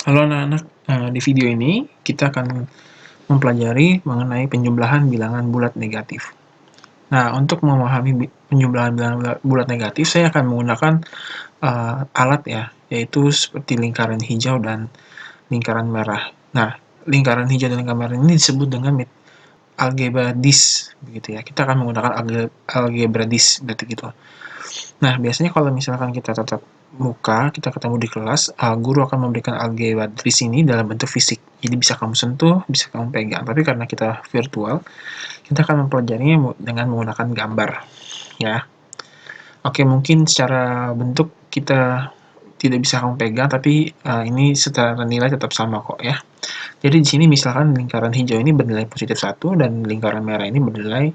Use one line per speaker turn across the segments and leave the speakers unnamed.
Halo anak-anak, di video ini kita akan mempelajari mengenai penjumlahan bilangan bulat negatif. Nah, untuk memahami penjumlahan bilangan bulat negatif, saya akan menggunakan alat ya, yaitu seperti lingkaran hijau dan lingkaran merah. Nah, lingkaran hijau dan lingkaran merah ini disebut dengan algebra dis, begitu ya. Kita akan menggunakan algebra dis, berarti gitu. Nah, biasanya kalau misalkan kita tatap muka, kita ketemu di kelas, guru akan memberikan algebra di sini dalam bentuk fisik. Jadi bisa kamu sentuh, bisa kamu pegang. Tapi karena kita virtual, kita akan mempelajarinya dengan menggunakan gambar, ya. Oke, mungkin secara bentuk kita tidak bisa kamu pegang, tapi ini secara nilai tetap sama kok ya. Jadi di sini misalkan lingkaran hijau ini bernilai positif 1 dan lingkaran merah ini bernilai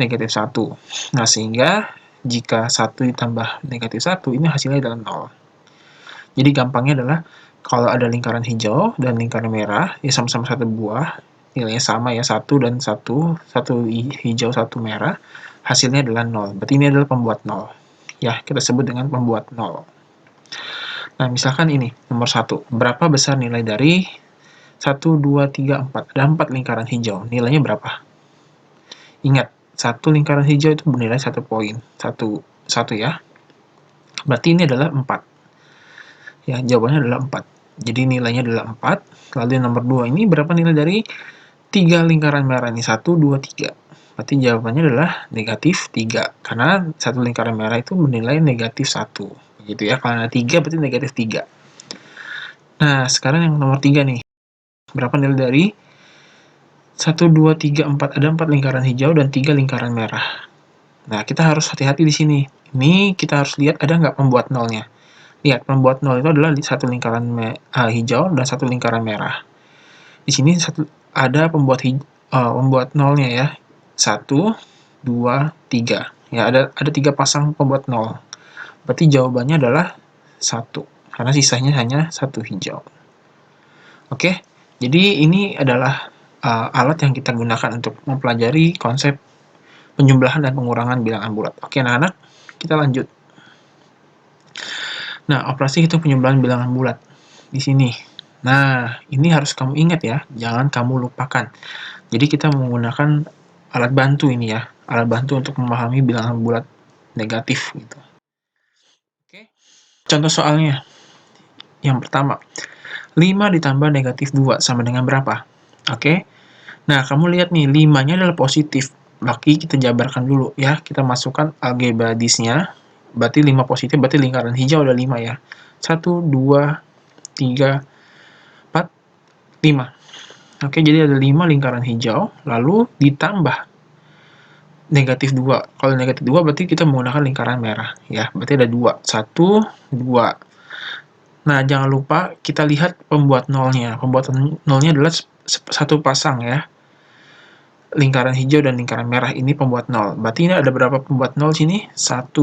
negatif 1. Nah, sehingga jika 1 ditambah negatif 1, ini hasilnya adalah 0. Jadi gampangnya adalah kalau ada lingkaran hijau dan lingkaran merah, ya sama-sama satu buah, nilainya sama ya, 1 dan 1, 1 hijau, 1 merah, hasilnya adalah 0. Berarti ini adalah pembuat 0. Ya, kita sebut dengan pembuat 0. Nah, misalkan ini, nomor 1. Berapa besar nilai dari 1, 2, 3, 4? Ada 4 lingkaran hijau. Nilainya berapa? Ingat, satu lingkaran hijau itu bernilai 1 poin. 1 ya. Berarti ini adalah 4. Ya, jawabannya adalah 4. Jadi nilainya adalah 4. Lalu yang nomor 2 ini berapa nilai dari 3 lingkaran merah ini? 1, 2, 3. Berarti jawabannya adalah negatif 3. Karena satu lingkaran merah itu bernilai negatif 1. Begitu ya. Kalau ada 3 berarti negatif 3. Nah, sekarang yang nomor 3 nih. Berapa nilai dari 1, 2, 3, 4. Ada 4 lingkaran hijau dan 3 lingkaran merah. Nah, kita harus hati-hati di sini. Ini kita harus lihat ada nggak pembuat nolnya. Lihat, pembuat nol itu adalah satu lingkaran hijau dan satu lingkaran merah. Di sini ada pembuat nolnya ya. 1, 2, 3. Ya, ada 3 pasang pembuat nol. Berarti jawabannya adalah 1. Karena sisanya hanya 1 hijau. Oke, jadi ini adalah alat yang kita gunakan untuk mempelajari konsep penjumlahan dan pengurangan bilangan bulat. Oke, anak-anak, kita lanjut. Nah, operasi hitung penjumlahan bilangan bulat di sini. Nah, ini harus kamu ingat ya, jangan kamu lupakan. Jadi kita menggunakan alat bantu ini ya, alat bantu untuk memahami bilangan bulat negatif gitu. Oke. Contoh soalnya. Yang pertama, 5 ditambah negatif 2 sama dengan berapa? Oke. Nah, kamu lihat nih, 5-nya adalah positif. Berarti kita jabarkan dulu ya, kita masukkan algebra disnya. Berarti 5 positif, berarti lingkaran hijau ada 5 ya. 1, 2, 3, 4, 5. Oke, jadi ada 5 lingkaran hijau, lalu ditambah negatif 2. Kalau negatif 2 berarti kita menggunakan lingkaran merah ya. Berarti ada 2. 1, 2. Nah, jangan lupa kita lihat pembuat nolnya. Pembuat nolnya adalah satu pasang ya. Lingkaran hijau dan lingkaran merah ini pembuat nol. Berarti ini ada berapa pembuat nol sini? 1,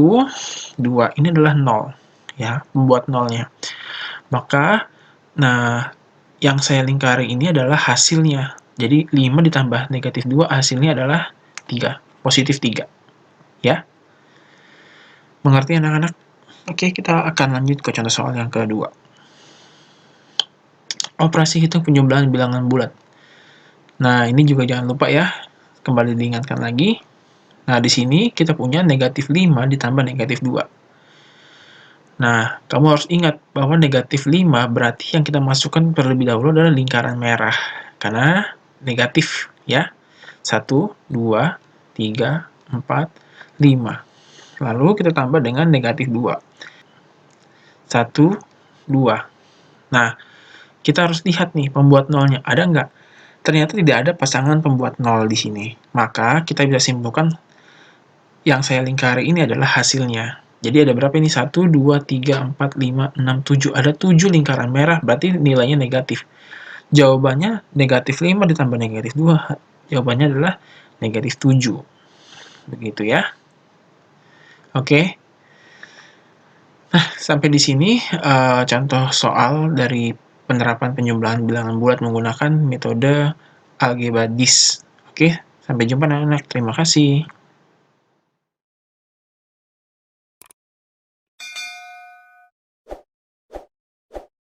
2. Ini adalah 0 ya, pembuat nolnya. Maka, nah, yang saya lingkari ini adalah hasilnya. Jadi 5 ditambah negatif 2 hasilnya adalah 3, positif 3. Ya. Mengerti anak-anak? Oke, kita akan lanjut ke contoh soal yang kedua. Operasi hitung penjumlahan bilangan bulat. Nah, ini juga jangan lupa ya. Kembali diingatkan lagi. Nah, di sini kita punya negatif 5 ditambah negatif 2. Nah, kamu harus ingat bahwa negatif 5 berarti yang kita masukkan terlebih dahulu adalah lingkaran merah. Karena negatif ya. 1, 2, 3, 4, 5. Lalu kita tambah dengan negatif 2. 1, 2. Nah, kita harus lihat nih pembuat nolnya. Ada nggak? Ternyata tidak ada pasangan pembuat nol di sini. Maka kita bisa simpulkan yang saya lingkari ini adalah hasilnya. Jadi ada berapa ini? 1, 2, 3, 4, 5, 6, 7. Ada 7 lingkaran merah, berarti nilainya negatif. Jawabannya negatif 5 ditambah negatif 2. Jawabannya adalah negatif 7. Begitu ya. Oke. Nah, sampai di sini contoh soal dari penerapan penjumlahan bilangan bulat menggunakan metode algebra dis. Oke, sampai jumpa anak-anak. Terima kasih.